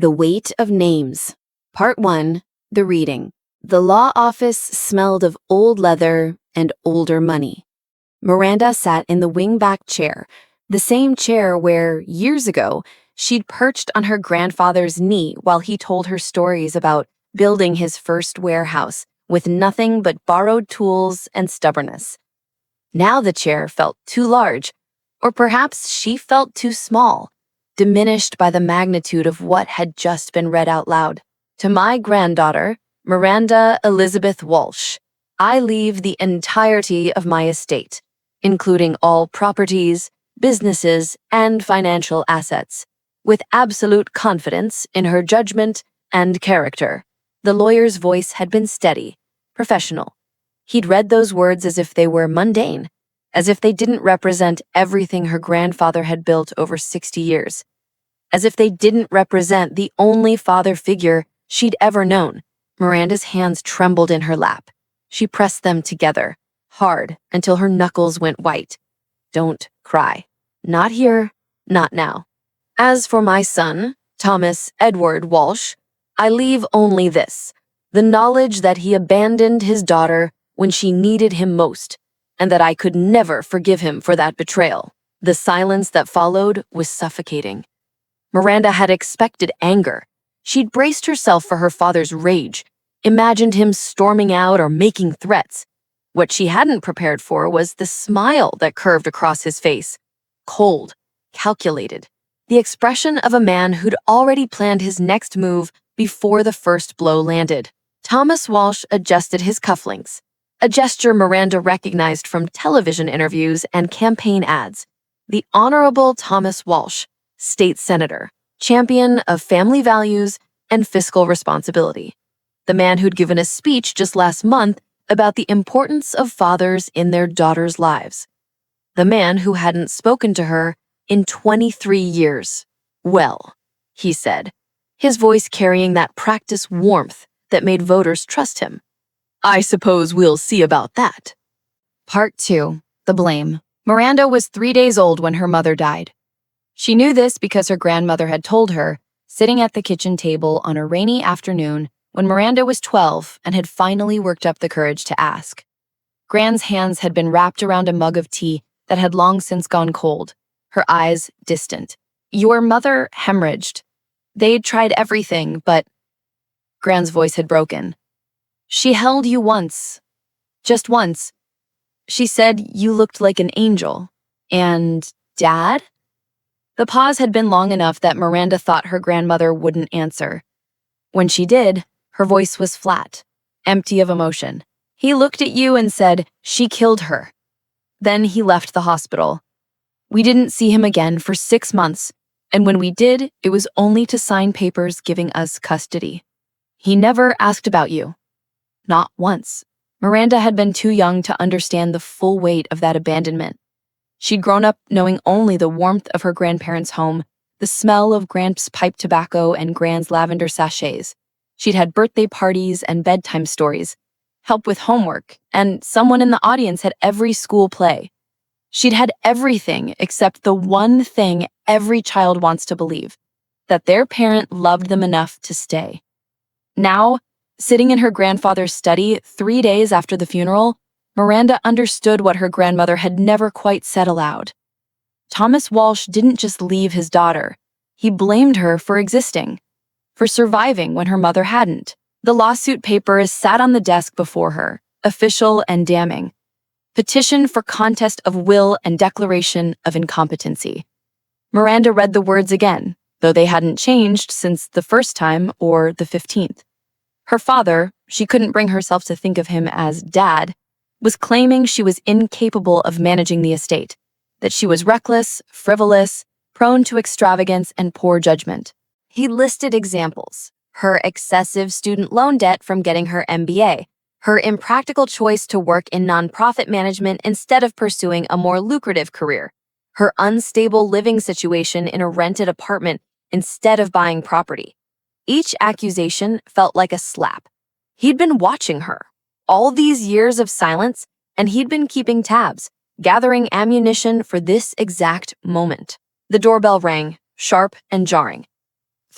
The Weight of Names. Part 1. The Reading. The law office smelled of old leather and older money. Miranda sat in the wing-back chair, the same chair where, years ago, she'd perched on her grandfather's knee while he told her stories about building his first warehouse with nothing but borrowed tools and stubbornness. Now the chair felt too large, or perhaps she felt too small, diminished by the magnitude of what had just been read out loud. To my granddaughter, Miranda Elizabeth Walsh, I leave the entirety of my estate, including all properties, businesses, and financial assets, with absolute confidence in her judgment and character. The lawyer's voice had been steady, professional. He'd read those words as if they were mundane, as if they didn't represent everything her grandfather had built over 60 years, as if they didn't represent the only father figure she'd ever known. Miranda's hands trembled in her lap. She pressed them together, hard, until her knuckles went white. Don't cry. Not here, not now. As for my son, Thomas Edward Walsh, I leave only this: the knowledge that he abandoned his daughter when she needed him most, and that I could never forgive him for that betrayal. The silence that followed was suffocating. Miranda had expected anger. She'd braced herself for her father's rage, imagined him storming out or making threats. What she hadn't prepared for was the smile that curved across his face. Cold, calculated. The expression of a man who'd already planned his next move before the first blow landed. Thomas Walsh adjusted his cufflinks, a gesture Miranda recognized from television interviews and campaign ads. The Honorable Thomas Walsh, state senator, champion of family values and fiscal responsibility. The man who'd given a speech just last month about the importance of fathers in their daughters' lives. The man who hadn't spoken to her in 23 years. Well, he said, his voice carrying that practiced warmth that made voters trust him. I suppose we'll see about that. Part 2. The Blame. Miranda was 3 days old when her mother died. She knew this because her grandmother had told her, sitting at the kitchen table on a rainy afternoon when Miranda was 12 and had finally worked up the courage to ask. Gran's hands had been wrapped around a mug of tea that had long since gone cold, her eyes distant. Your mother hemorrhaged. They'd tried everything, but... Gran's voice had broken. She held you once. Just once. She said you looked like an angel. And Dad? The pause had been long enough that Miranda thought her grandmother wouldn't answer. When she did, her voice was flat, empty of emotion. He looked at you and said, she killed her. Then he left the hospital. We didn't see him again for 6 months, and when we did, it was only to sign papers giving us custody. He never asked about you. Not once. Miranda had been too young to understand the full weight of that abandonment. She'd grown up knowing only the warmth of her grandparents' home, the smell of Grand's pipe tobacco and Gran's lavender sachets. She'd had birthday parties and bedtime stories, help with homework, and someone in the audience at every school play. She'd had everything except the one thing every child wants to believe, that their parent loved them enough to stay. Now, sitting in her grandfather's study 3 days after the funeral, Miranda understood what her grandmother had never quite said aloud. Thomas Walsh didn't just leave his daughter. He blamed her for existing, for surviving when her mother hadn't. The lawsuit papers sat on the desk before her, official and damning. Petition for contest of will and declaration of incompetency. Miranda read the words again, though they hadn't changed since the first time or the 15th. Her father, she couldn't bring herself to think of him as Dad, was claiming she was incapable of managing the estate, that she was reckless, frivolous, prone to extravagance and poor judgment. He listed examples: her excessive student loan debt from getting her MBA, her impractical choice to work in nonprofit management instead of pursuing a more lucrative career, her unstable living situation in a rented apartment instead of buying property. Each accusation felt like a slap. He'd been watching her all these years of silence, and he'd been keeping tabs, gathering ammunition for this exact moment. The doorbell rang, sharp and jarring.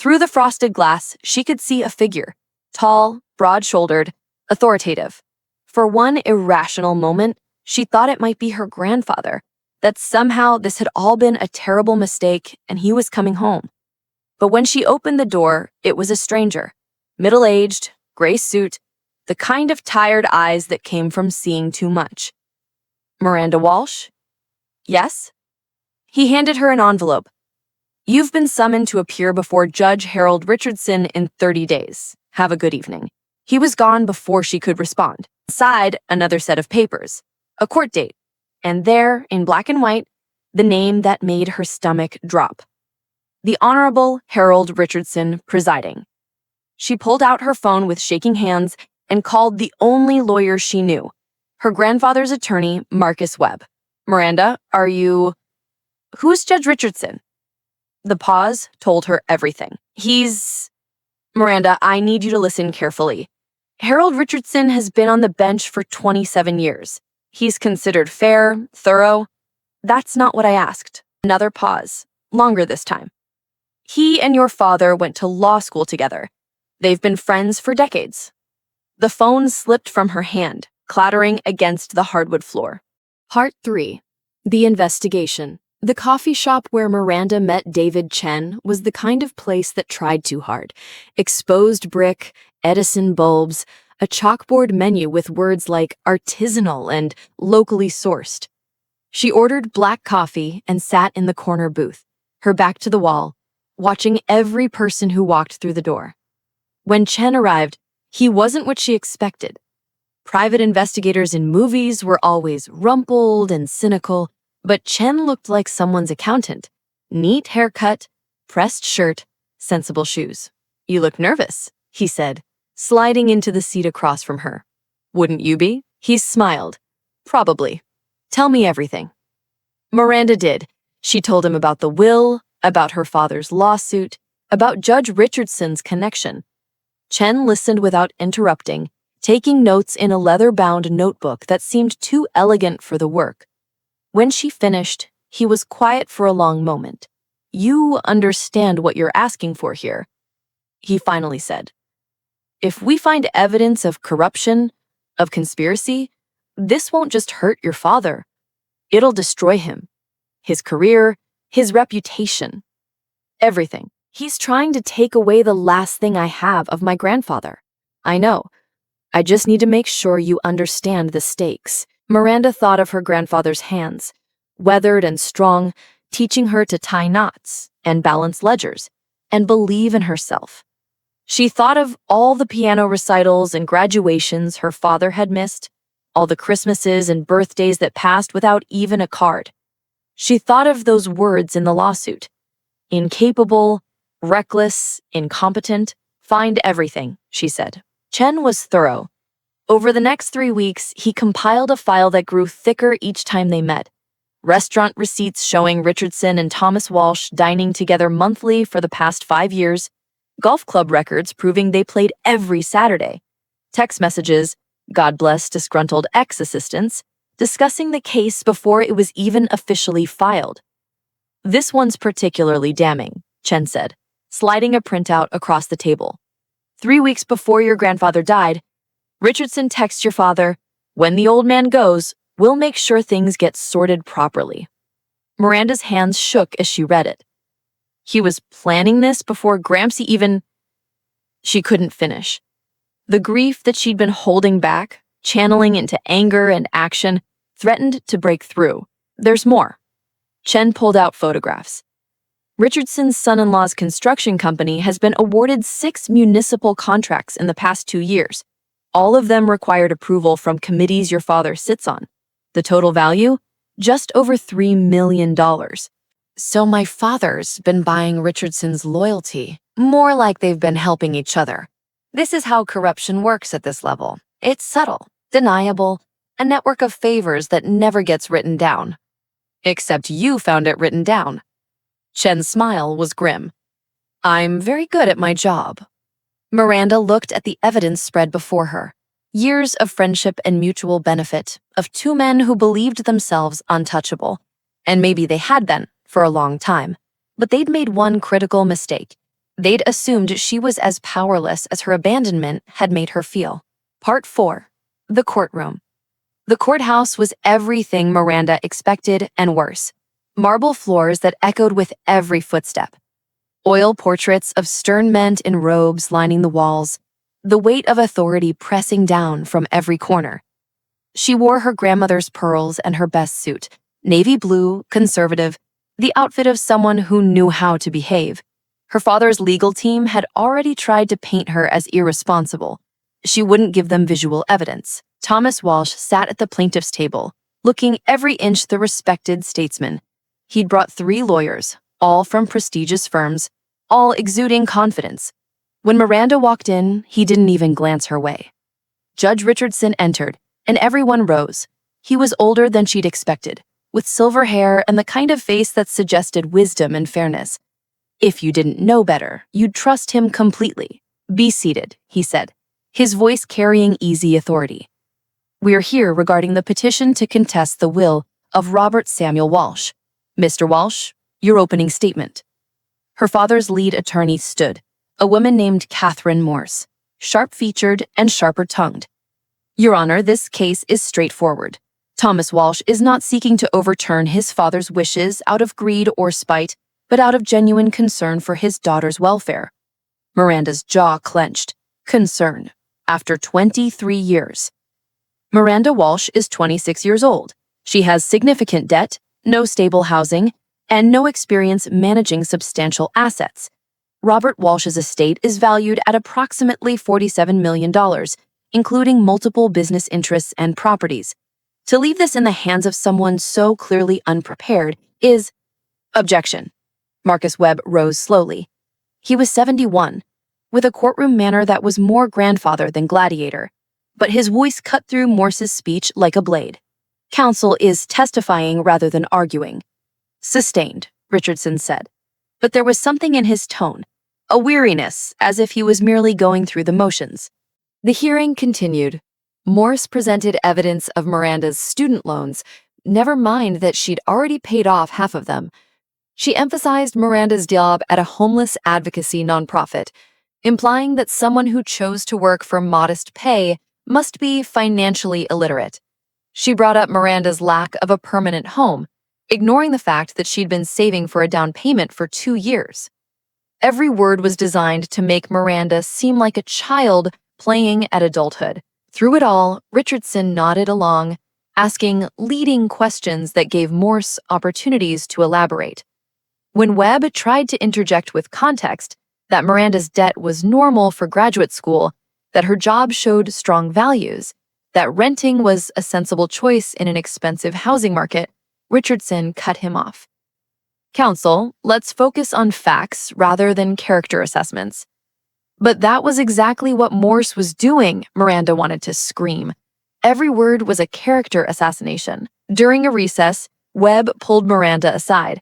Through the frosted glass, she could see a figure, tall, broad-shouldered, authoritative. For one irrational moment, she thought it might be her grandfather, that somehow this had all been a terrible mistake and he was coming home. But when she opened the door, it was a stranger, middle-aged, gray suit, the kind of tired eyes that came from seeing too much. Miranda Walsh? Yes? He handed her an envelope. You've been summoned to appear before Judge Harold Richardson in 30 days. Have a good evening. He was gone before she could respond. Inside, another set of papers, a court date, and there, in black and white, the name that made her stomach drop. The Honorable Harold Richardson presiding. She pulled out her phone with shaking hands and called the only lawyer she knew, her grandfather's attorney, Marcus Webb. Miranda, are you... Who's Judge Richardson? The pause told her everything. Miranda, I need you to listen carefully. Harold Richardson has been on the bench for 27 years. He's considered fair, thorough. That's not what I asked. Another pause, longer this time. He and your father went to law school together. They've been friends for decades. The phone slipped from her hand, clattering against the hardwood floor. Part 3. The investigation. The coffee shop where Miranda met David Chen was the kind of place that tried too hard. Exposed brick, Edison bulbs, a chalkboard menu with words like artisanal and locally sourced. She ordered black coffee and sat in the corner booth, her back to the wall, watching every person who walked through the door. When Chen arrived, he wasn't what she expected. Private investigators in movies were always rumpled and cynical, but Chen looked like someone's accountant. Neat haircut, pressed shirt, sensible shoes. You look nervous, he said, sliding into the seat across from her. Wouldn't you be? He smiled. Probably. Tell me everything. Miranda did. She told him about the will, about her father's lawsuit, about Judge Richardson's connection. Chen listened without interrupting, taking notes in a leather-bound notebook that seemed too elegant for the work. When she finished, he was quiet for a long moment. You understand what you're asking for here, he finally said. If we find evidence of corruption, of conspiracy, this won't just hurt your father. It'll destroy him, his career, his reputation, everything. He's trying to take away the last thing I have of my grandfather. I know. I just need to make sure you understand the stakes. Miranda thought of her grandfather's hands, weathered and strong, teaching her to tie knots and balance ledgers and believe in herself. She thought of all the piano recitals and graduations her father had missed, all the Christmases and birthdays that passed without even a card. She thought of those words in the lawsuit. Incapable, reckless, incompetent, find everything, she said. Chen was thorough. Over the next 3 weeks, he compiled a file that grew thicker each time they met. Restaurant receipts showing Richardson and Thomas Walsh dining together monthly for the past 5 years, golf club records proving they played every Saturday, text messages, God bless disgruntled ex-assistants, discussing the case before it was even officially filed. This one's particularly damning, Chen said, sliding a printout across the table. 3 weeks before your grandfather died, Richardson texts your father, when the old man goes, we'll make sure things get sorted properly. Miranda's hands shook as she read it. He was planning this before Gramsci even... She couldn't finish. The grief that she'd been holding back, channeling into anger and action, threatened to break through. There's more. Chen pulled out photographs. Richardson's son-in-law's construction company has been awarded 6 municipal contracts in the past 2 years. All of them required approval from committees your father sits on. The total value? Just over $3 million. So my father's been buying Richardson's loyalty. More like they've been helping each other. This is how corruption works at this level. It's subtle, deniable, a network of favors that never gets written down. Except you found it written down. Chen's smile was grim. I'm very good at my job. Miranda looked at the evidence spread before her. Years of friendship and mutual benefit, of 2 men who believed themselves untouchable. And maybe they had been, for a long time. But they'd made one critical mistake. They'd assumed she was as powerless as her abandonment had made her feel. Part 4. The Courtroom. The courthouse was everything Miranda expected and worse. Marble floors that echoed with every footstep. Oil portraits of stern men in robes lining the walls, the weight of authority pressing down from every corner. She wore her grandmother's pearls and her best suit, navy blue, conservative, the outfit of someone who knew how to behave. Her father's legal team had already tried to paint her as irresponsible. She wouldn't give them visual evidence. Thomas Walsh sat at the plaintiff's table, looking every inch the respected statesman. He'd brought 3 lawyers, all from prestigious firms, all exuding confidence. When Miranda walked in, he didn't even glance her way. Judge Richardson entered, and everyone rose. He was older than she'd expected, with silver hair and the kind of face that suggested wisdom and fairness. If you didn't know better, you'd trust him completely. "Be seated," he said, his voice carrying easy authority. "We're here regarding the petition to contest the will of Robert Samuel Walsh. Mr. Walsh, your opening statement." Her father's lead attorney stood, a woman named Catherine Morse, sharp-featured and sharper-tongued. "Your Honor, this case is straightforward. Thomas Walsh is not seeking to overturn his father's wishes out of greed or spite, but out of genuine concern for his daughter's welfare." Miranda's jaw clenched. Concern. After 23 years. Miranda Walsh is 26 years old. She has significant debt, no stable housing, and no experience managing substantial assets. Robert Walsh's estate is valued at approximately $47 million, including multiple business interests and properties. To leave this in the hands of someone so clearly unprepared is... Objection. Marcus Webb rose slowly. He was 71, with a courtroom manner that was more grandfather than gladiator, but his voice cut through Morse's speech like a blade. "Counsel is testifying rather than arguing." "Sustained," Richardson said, but there was something in his tone, a weariness, as if he was merely going through the motions. The hearing continued. Morse presented evidence of Miranda's student loans, never mind that she'd already paid off half of them. She emphasized Miranda's job at a homeless advocacy nonprofit, implying that someone who chose to work for modest pay must be financially illiterate. She brought up Miranda's lack of a permanent home, ignoring the fact that she'd been saving for a down payment for 2 years. Every word was designed to make Miranda seem like a child playing at adulthood. Through it all, Richardson nodded along, asking leading questions that gave Morse opportunities to elaborate. When Webb tried to interject with context, that Miranda's debt was normal for graduate school, that her job showed strong values, that renting was a sensible choice in an expensive housing market, Richardson cut him off. "Counsel, let's focus on facts rather than character assessments." But that was exactly what Morse was doing, Miranda wanted to scream. Every word was a character assassination. During a recess, Webb pulled Miranda aside.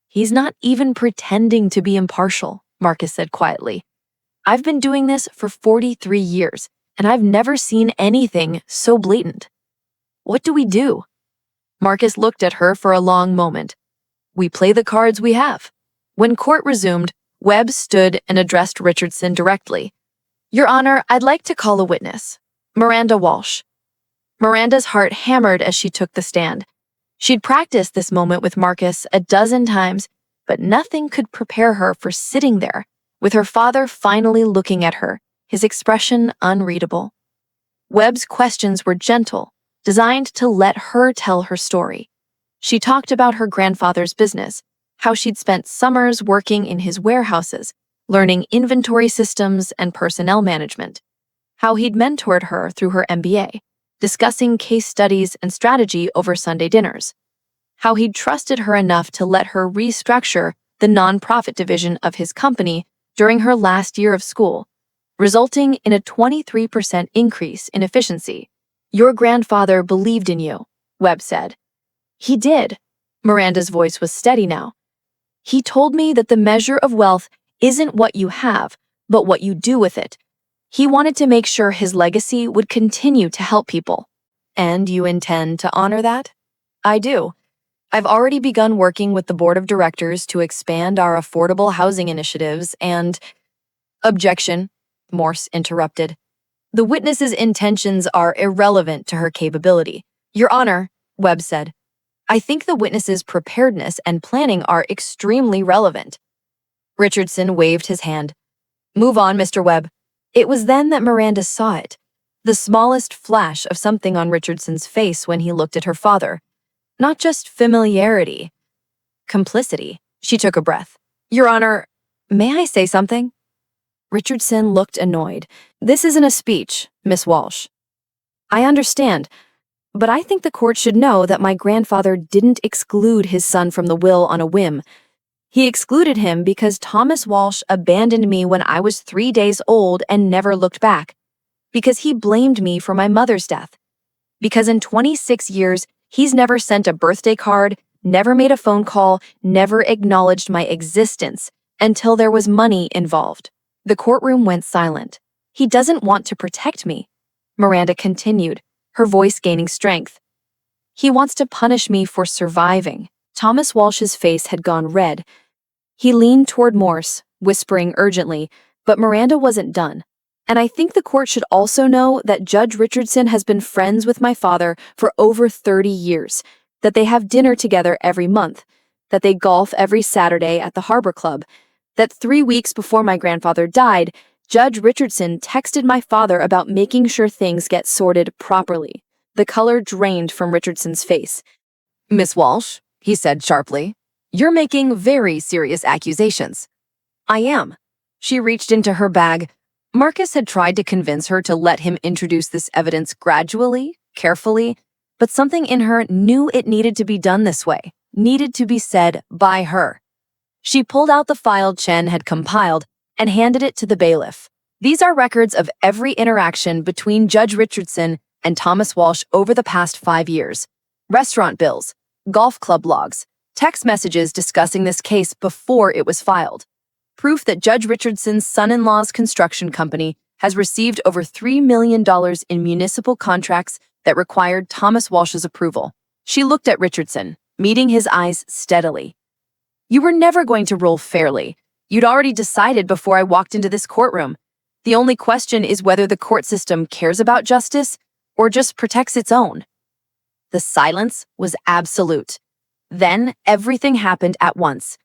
"He's not even pretending to be impartial," Marcus said quietly. "I've been doing this for 43 years, and I've never seen anything so blatant. What do we do?" Marcus looked at her for a long moment. "We play the cards we have." When court resumed, Webb stood and addressed Richardson directly. "Your Honor, I'd like to call a witness. Miranda Walsh." Miranda's heart hammered as she took the stand. She'd practiced this moment with Marcus a dozen times, but nothing could prepare her for sitting there, with her father finally looking at her, his expression unreadable. Webb's questions were gentle, designed to let her tell her story. She talked about her grandfather's business, how she'd spent summers working in his warehouses, learning inventory systems and personnel management, how he'd mentored her through her MBA, discussing case studies and strategy over Sunday dinners, how he'd trusted her enough to let her restructure the nonprofit division of his company during her last year of school, resulting in a 23% increase in efficiency. "Your grandfather believed in you," Webb said. "He did." Miranda's voice was steady now. "He told me that the measure of wealth isn't what you have, but what you do with it. He wanted to make sure his legacy would continue to help people." "And you intend to honor that?" "I do. I've already begun working with the board of directors to expand our affordable housing initiatives and— Objection, Morse interrupted. The witness's intentions are irrelevant to her capability. Your Honor, Webb said, I think the witness's preparedness and planning are extremely relevant. Richardson waved his hand. Move on, Mr. Webb. It was then that Miranda saw it, the smallest flash of something on Richardson's face when he looked at her father. Not just familiarity, complicity. She took a breath. Your Honor, may I say something? Richardson looked annoyed. This isn't a speech, Miss Walsh. I understand, but I think the court should know that my grandfather didn't exclude his son from the will on a whim. He excluded him because Thomas Walsh abandoned me when I was 3 days old and never looked back. Because he blamed me for my mother's death. Because in 26 years, he's never sent a birthday card, never made a phone call, never acknowledged my existence until there was money involved. The courtroom went silent. He doesn't want to protect me, Miranda continued, her voice gaining strength. He wants to punish me for surviving. Thomas Walsh's face had gone red. He leaned toward Morse, whispering urgently, but Miranda wasn't done. And I think the court should also know that Judge Richardson has been friends with my father for over 30 years, that they have dinner together every month, that they golf every Saturday at the Harbor Club, that 3 weeks before my grandfather died, Judge Richardson texted my father about making sure things get sorted properly. The color drained from Richardson's face. Miss Walsh, he said sharply, you're making very serious accusations. I am. She reached into her bag. Marcus had tried to convince her to let him introduce this evidence gradually, carefully, but something in her knew it needed to be done this way, needed to be said by her. She pulled out the file Chen had compiled and handed it to the bailiff. These are records of every interaction between Judge Richardson and Thomas Walsh over the past 5 years. Restaurant bills, golf club logs, text messages discussing this case before it was filed. Proof that Judge Richardson's son-in-law's construction company has received over $3 million in municipal contracts that required Thomas Walsh's approval. She looked at Richardson, meeting his eyes steadily. You were never going to rule fairly. You'd already decided before I walked into this courtroom. The only question is whether the court system cares about justice or just protects its own. The silence was absolute. Then everything happened at once.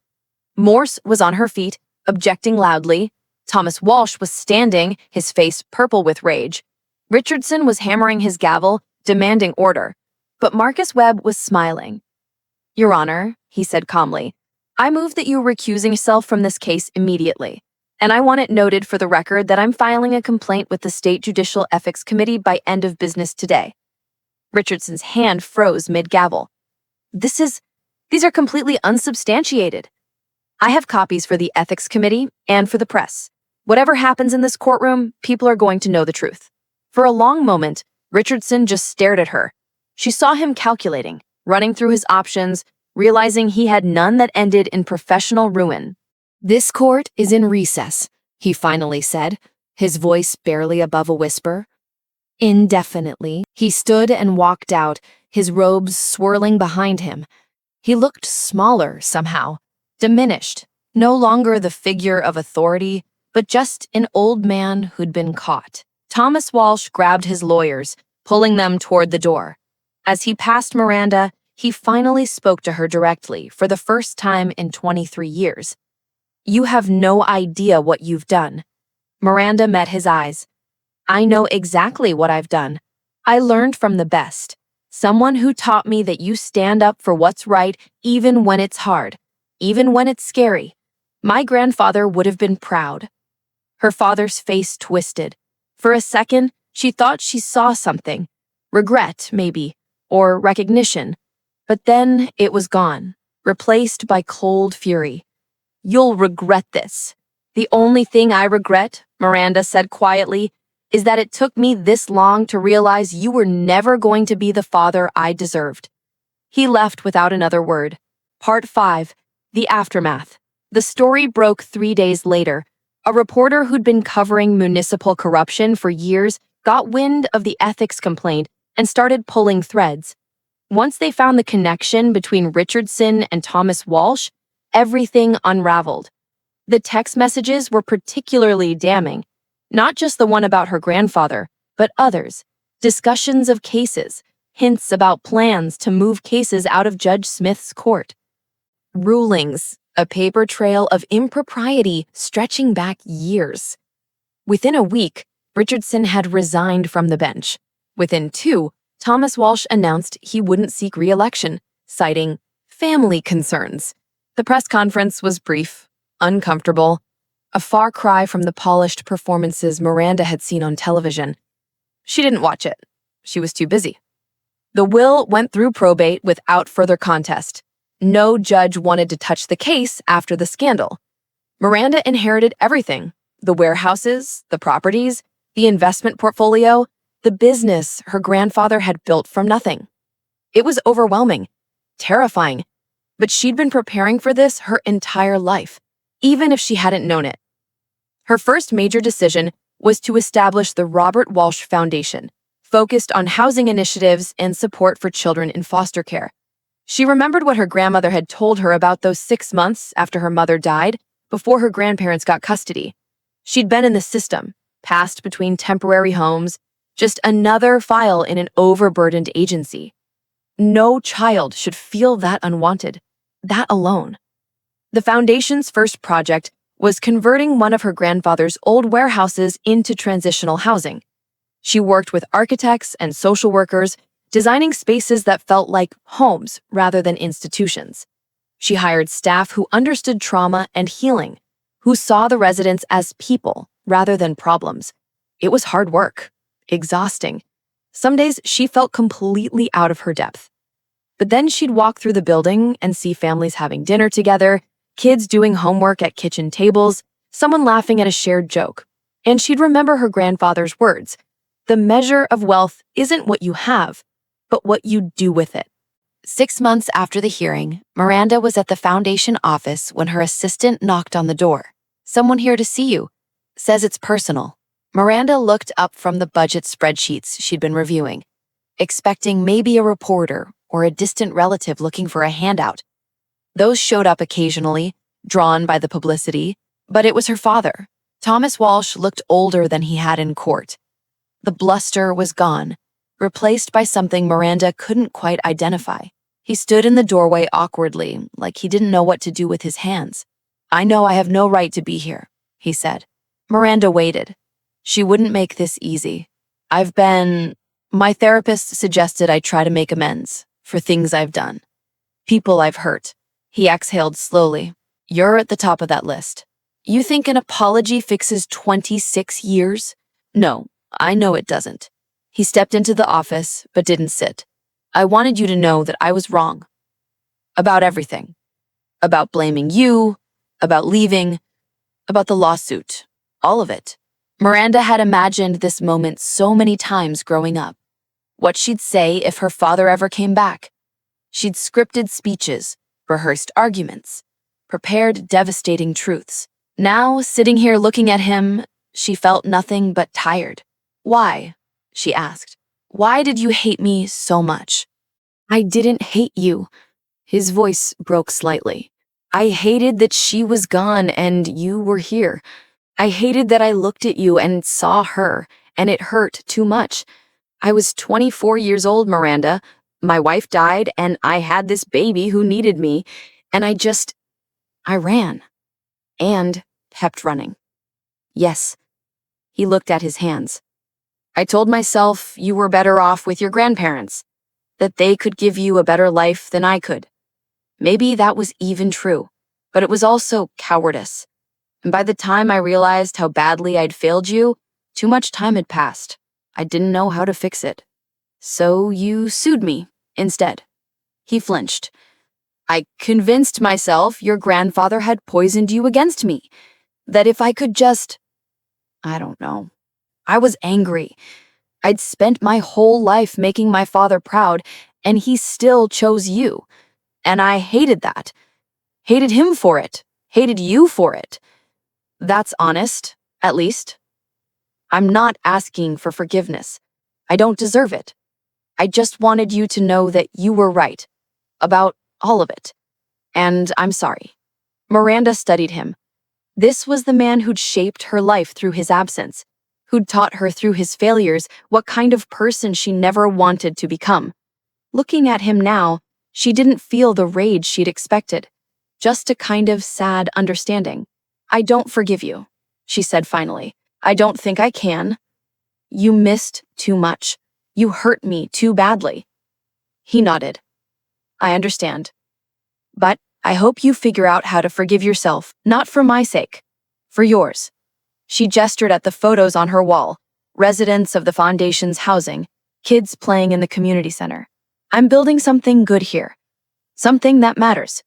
Morse was on her feet, objecting loudly. Thomas Walsh was standing, his face purple with rage. Richardson was hammering his gavel, demanding order. But Marcus Webb was smiling. Your Honor, he said calmly, I move that you recuse yourself from this case immediately. And I want it noted for the record that I'm filing a complaint with the State Judicial Ethics Committee by end of business today. Richardson's hand froze mid-gavel. These are completely unsubstantiated. I have copies for the Ethics Committee and for the press. Whatever happens in this courtroom, people are going to know the truth. For a long moment, Richardson just stared at her. She saw him calculating, running through his options, realizing he had none that ended in professional ruin. This court is in recess, he finally said, his voice barely above a whisper. Indefinitely, he stood and walked out, his robes swirling behind him. He looked smaller somehow, diminished, no longer the figure of authority, but just an old man who'd been caught. Thomas Walsh grabbed his lawyers, pulling them toward the door. As he passed Miranda, he finally spoke to her directly for the first time in 23 years. You have no idea what you've done. Miranda met his eyes. I know exactly what I've done. I learned from the best. Someone who taught me that you stand up for what's right even when it's hard, even when it's scary. My grandfather would have been proud. Her father's face twisted. For a second, she thought she saw something. Regret, maybe, or recognition. But then it was gone, replaced by cold fury. You'll regret this. The only thing I regret, Miranda said quietly, is that it took me this long to realize you were never going to be the father I deserved. He left without another word. Part 5. The Aftermath. The story broke 3 days later. A reporter who'd been covering municipal corruption for years got wind of the ethics complaint and started pulling threads. Once they found the connection between Richardson and Thomas Walsh, everything unraveled. The text messages were particularly damning, not just the one about her grandfather, but others, discussions of cases, hints about plans to move cases out of Judge Smith's court. Rulings, a paper trail of impropriety stretching back years. Within a week, Richardson had resigned from the bench. Within 2, Thomas Walsh announced he wouldn't seek re-election, citing family concerns. The press conference was brief, uncomfortable, a far cry from the polished performances Miranda had seen on television. She didn't watch it. She was too busy. The will went through probate without further contest. No judge wanted to touch the case after the scandal. Miranda inherited everything: the warehouses, the properties, the investment portfolio, the business her grandfather had built from nothing. It was overwhelming, terrifying, but she'd been preparing for this her entire life, even if she hadn't known it. Her first major decision was to establish the Robert Walsh Foundation, focused on housing initiatives and support for children in foster care. She remembered what her grandmother had told her about those 6 months after her mother died, before her grandparents got custody. She'd been in the system, passed between temporary homes, just another file in an overburdened agency. No child should feel that unwanted, that alone. The foundation's first project was converting one of her grandfather's old warehouses into transitional housing. She worked with architects and social workers, designing spaces that felt like homes rather than institutions. She hired staff who understood trauma and healing, who saw the residents as people rather than problems. It was hard work, exhausting. Some days she felt completely out of her depth. But then she'd walk through the building and see families having dinner together, kids doing homework at kitchen tables, someone laughing at a shared joke. And she'd remember her grandfather's words: "The measure of wealth isn't what you have, but what you do with it." 6 months after the hearing, Miranda was at the foundation office when her assistant knocked on the door. "Someone here to see you. Says it's personal." Miranda looked up from the budget spreadsheets she'd been reviewing, expecting maybe a reporter or a distant relative looking for a handout. Those showed up occasionally, drawn by the publicity, but it was her father. Thomas Walsh looked older than he had in court. The bluster was gone, replaced by something Miranda couldn't quite identify. He stood in the doorway awkwardly, like he didn't know what to do with his hands. "I know I have no right to be here," he said. Miranda waited. She wouldn't make this easy. My therapist suggested I try to make amends for things I've done, people I've hurt." He exhaled slowly. "You're at the top of that list. You think an apology fixes 26 years? No, I know it doesn't." He stepped into the office, but didn't sit. "I wanted you to know that I was wrong. About everything. About blaming you, about leaving, about the lawsuit. All of it." Miranda had imagined this moment so many times growing up. What she'd say if her father ever came back. She'd scripted speeches, rehearsed arguments, prepared devastating truths. Now, sitting here looking at him, she felt nothing but tired. "Why?" she asked. "Why did you hate me so much?" "I didn't hate you." His voice broke slightly. "I hated that she was gone and you were here. I hated that I looked at you and saw her, and it hurt too much. I was 24 years old, Miranda. My wife died, and I had this baby who needed me, and I ran. And kept running." "Yes." He looked at his hands. "I told myself you were better off with your grandparents, that they could give you a better life than I could. Maybe that was even true, but it was also cowardice. And by the time I realized how badly I'd failed you, too much time had passed. I didn't know how to fix it. So you sued me instead." He flinched. "I convinced myself your grandfather had poisoned you against me, that if I could just, I don't know. I was angry. I'd spent my whole life making my father proud, and he still chose you. And I hated that. Hated him for it. Hated you for it. That's honest, at least. I'm not asking for forgiveness. I don't deserve it. I just wanted you to know that you were right about all of it. And I'm sorry. Miranda studied him. This was the man who'd shaped her life through his absence, who'd taught her through his failures what kind of person she never wanted to become. Looking at him now, she didn't feel the rage she'd expected, just a kind of sad understanding. I don't forgive you, she said finally. I don't think I can. You missed too much. You hurt me too badly. He nodded. I understand. But I hope you figure out how to forgive yourself, not for my sake, for yours. She gestured at the photos on her wall, residents of the foundation's housing, kids playing in the community center. I'm building something good here, something that matters.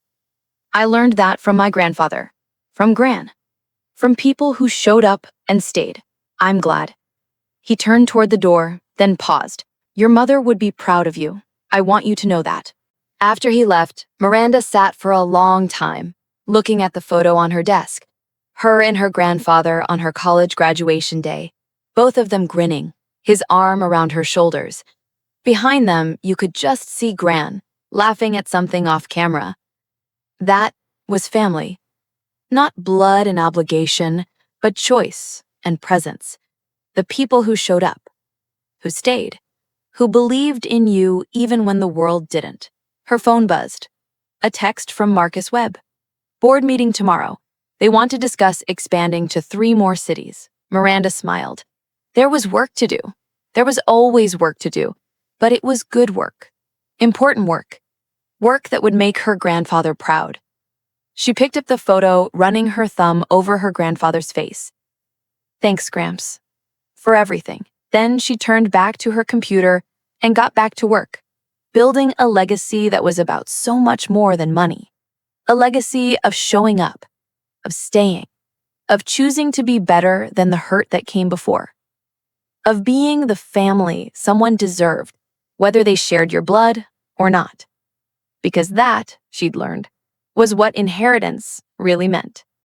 I learned that from my grandfather, from Gran, from people who showed up and stayed. I'm glad. He turned toward the door, then paused. Your mother would be proud of you. I want you to know that. After he left, Miranda sat for a long time, looking at the photo on her desk. Her and her grandfather on her college graduation day, both of them grinning, his arm around her shoulders. Behind them, you could just see Gran, laughing at something off camera. That was family. Not blood and obligation, but choice and presence. The people who showed up, who stayed, who believed in you even when the world didn't. Her phone buzzed. A text from Marcus Webb. Board meeting tomorrow. They want to discuss expanding to 3 more cities. Miranda smiled. There was work to do. There was always work to do. But it was good work. Important work. Work that would make her grandfather proud. She picked up the photo, running her thumb over her grandfather's face. Thanks, Gramps. For everything. Then she turned back to her computer and got back to work, building a legacy that was about so much more than money. A legacy of showing up, of staying, of choosing to be better than the hurt that came before, of being the family someone deserved, whether they shared your blood or not. Because that, she'd learned, was what inheritance really meant.